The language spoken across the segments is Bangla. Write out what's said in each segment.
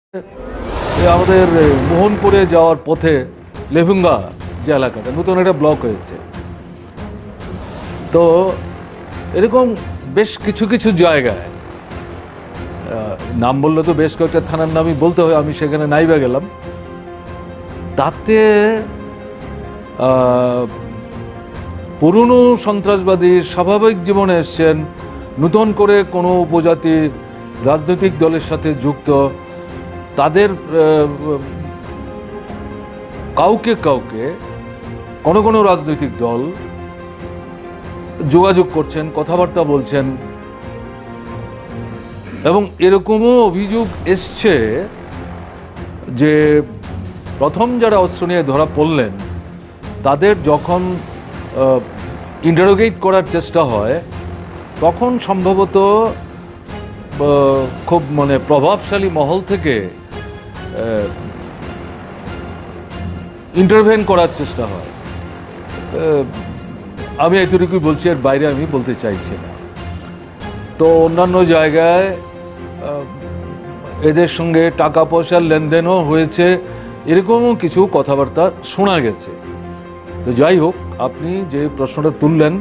আমাদের মোহনপুরে যাওয়ার পথে লেভুঙ্গা যে এলাকাটা নতুন একটা ব্লক হয়েছে, তো এরকম বেশ কিছু কিছু জায়গায় নাম বললে তো বেশ কয়েকটা থানার নামই বলতে হয়, আমি সেখানে নাইবা গেলাম। তাতে পুরনো সন্ত্রাসবাদী স্বাভাবিক জীবনে এসছেন, নতুন করে কোনো উপজাতি রাজনৈতিক দলের সাথে যুক্ত, তাদের কাউকে কাউকে কোনো কোনো রাজনৈতিক দল যোগাযোগ করছেন, কথাবার্তা বলছেন, এবং এরকমও অভিযোগ এসছে যে প্রথম যারা অস্ত্র নিয়ে ধরা পড়লেন তাদের যখন ইন্টারোগেট করার চেষ্টা হয় তখন সম্ভবত খুব প্রভাবশালী মহল থেকে ইন্টারভেন করার চেষ্টা হয়। আমি এতটুকুই বলছি, এর বাইরে আমি বলতে চাইছি না। তো অন্যান্য জায়গায় এদের সঙ্গে টাকা পয়সার লেনদেনও হয়েছে, এরকমও কিছু কথাবার্তা শোনা গেছে। তো যাই হোক, আপনি যে প্রশ্নটা তুললেন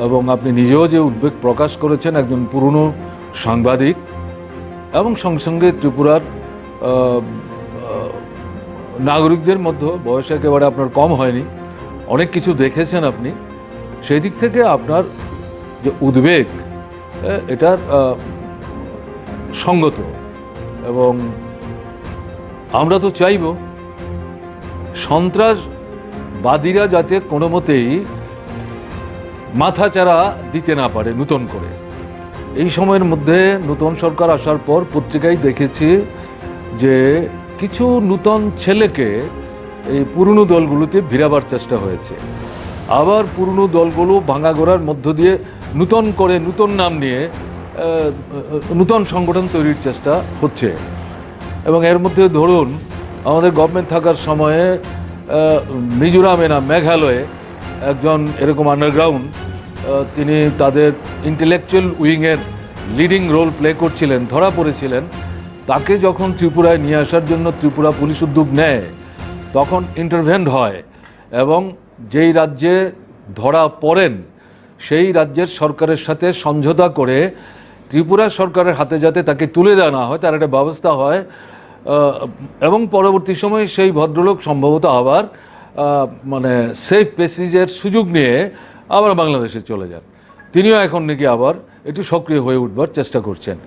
এবং আপনি নিজেও যে উদ্বেগ প্রকাশ করেছেন একজন পুরনো সাংবাদিক, এবং সঙ্গে সঙ্গে ত্রিপুরার নাগরিকদের মধ্যে বয়স একেবারে আপনার কম হয়নি, অনেক কিছু দেখেছেন আপনি, সেই দিক থেকে আপনার যে উদ্বেগ এটার সঙ্গত। এবং আমরা তো চাইব সন্ত্রাসবাদীরা যাতে কোনো মতেই মাথাচাড়া দিতে না পারে নতুন করে। এই সময়ের মধ্যে নতুন সরকার আসার পর পত্রিকায় দেখেছি যে কিছু নতুন ছেলেকে এই পুরনো দলগুলোতে ভিড়াবার চেষ্টা হয়েছে, আবার পুরনো দলগুলো ভাঙাগোড়ার মধ্য দিয়ে নতুন করে নতুন নাম নিয়ে নতুন সংগঠন তৈরির চেষ্টা হচ্ছে। এবং এর মধ্যে ধরুন, আমাদের গভর্নমেন্ট থাকার সময়ে মিজোরামে না মেঘালয়ে একজন এরকম আন্ডারগ্রাউন্ড, তিনি তাদের ইন্টেলেকচুয়াল উইংয়ের লিডিং রোল প্লে করছিলেন, ধরা পড়েছিলেন। তাকে যখন ত্রিপুরায় নিয়ে আসার জন্য ত্রিপুরা পুলিশ উদ্যোগ নেয় তখন ইন্টারভেন্ট হয়, এবং যেই রাজ্যে ধরা পড়েন সেই রাজ্যের সরকারের সাথে সমঝোতা করে ত্রিপুরা সরকারের হাতে যাতে তাকে তুলে দেওয়া না হয় তার একটা ব্যবস্থা হয়। এবং পরবর্তী সময়ে সেই ভদ্রলোক সম্ভবত আবার সেফ প্যাসেজের সুযোগ নিয়ে আবার বাংলাদেশে চলে যান। তিনিও এখন নাকি আবার একটু সক্রিয় হয়ে উঠবার চেষ্টা করছেন।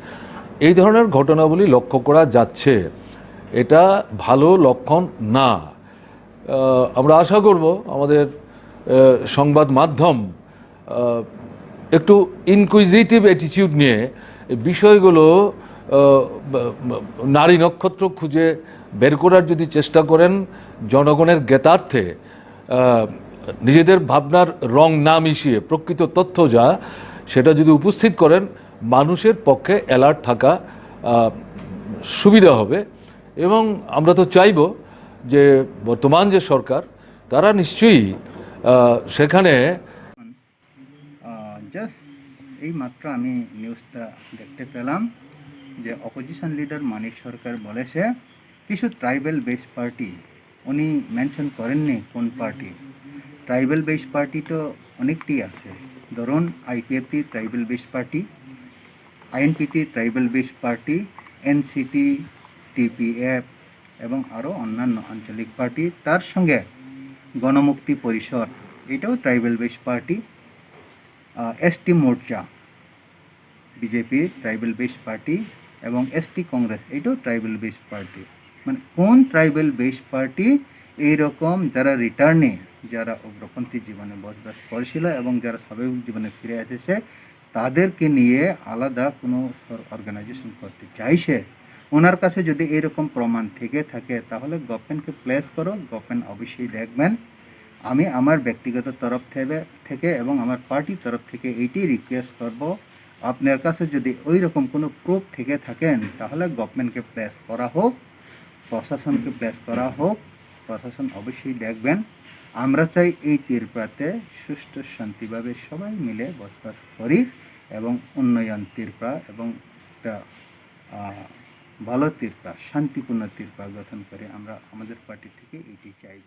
এই ধরনের ঘটনাবলী লক্ষ্য করা যাচ্ছে, এটা ভালো লক্ষণ না। আমরা আশা করব আমাদের সংবাদ মাধ্যম একটু ইনকুইজিটিভ অ্যাটিটিউড নিয়ে বিষয়গুলো নারী নক্ষত্র খুঁজে বের করার যদি চেষ্টা করেন, জনগণের জ্ঞাতার্থে নিজেদের ভাবনার রং না মিশিয়ে প্রকৃত তথ্য যা সেটা যদি উপস্থিত করেন, মানুষের পক্ষে অ্যালার্ট থাকা সুবিধা হবে। এবং আমরা তো চাইব যে বর্তমান যে সরকার তারা নিশ্চয়ই সেখানে জাস্ট এই মাত্র আমি নিউজটা দেখতে পেলাম যে অপোজিশন লিডার মানিক সরকার বলেছে কিছু ট্রাইবাল বেস পার্টি, উনি মেনশন করেননি কোন পার্টি। ট্রাইবাল বেস পার্টি তো অনেকটি আছে, ধরুন IPFT tribal base party, INPT tribal base party, NCT, TPF এবং আরও অন্যান্য আঞ্চলিক পার্টি, তার সঙ্গে গণমুক্তি পরিষদ এটাও ট্রাইবাল বেস পার্টি, এসটি মোর্চা বিজেপি ট্রাইবাল বেস পার্টি এবং এসটি কংগ্রেস এটাও ট্রাইবাল বেস পার্টি। মানে কোন ট্রাইবাল বেস পার্টি এইরকম যারা রিটার্নে, যারা উগ্রপন্থী জীবনে বসবাস করেছিল এবং যারা স্বাভাবিক জীবনে ফিরে এসেছে তাদেরকে নিয়ে আলাদা কোনো অর্গানাইজেশন করতে চাইছে, ওনার কাছে যদি এরকম প্রমাণ থেকে থাকে তাহলে গভর্নমেন্টকে প্লেস করো, গভর্নমেন্ট অবশ্যই দেখবেন। আমি আমার ব্যক্তিগত তরফ থেকে এবং আমার পার্টির তরফ থেকে এইটি রিকোয়েস্ট করব, আপনার কাছে যদি ওই রকম কোনো প্রুফ থেকে থাকেন তাহলে গভর্নমেন্টকে প্লেস করা হোক, প্রশাসনকে প্লেস করা হোক, প্রশাসন অবশ্যই দেখবেন। আমরা চাই এই ত্রিপুরাতে সুষ্ঠু শান্তিভাবে সবাই মিলে বসবাস করি এবং উন্নয়ন ত্রিপুরা এবং একটা ভালো তীর্থা, শান্তিপূর্ণ তীর্থা গঠন করে আমরা আমাদের পার্টি থেকে এটি চাইব।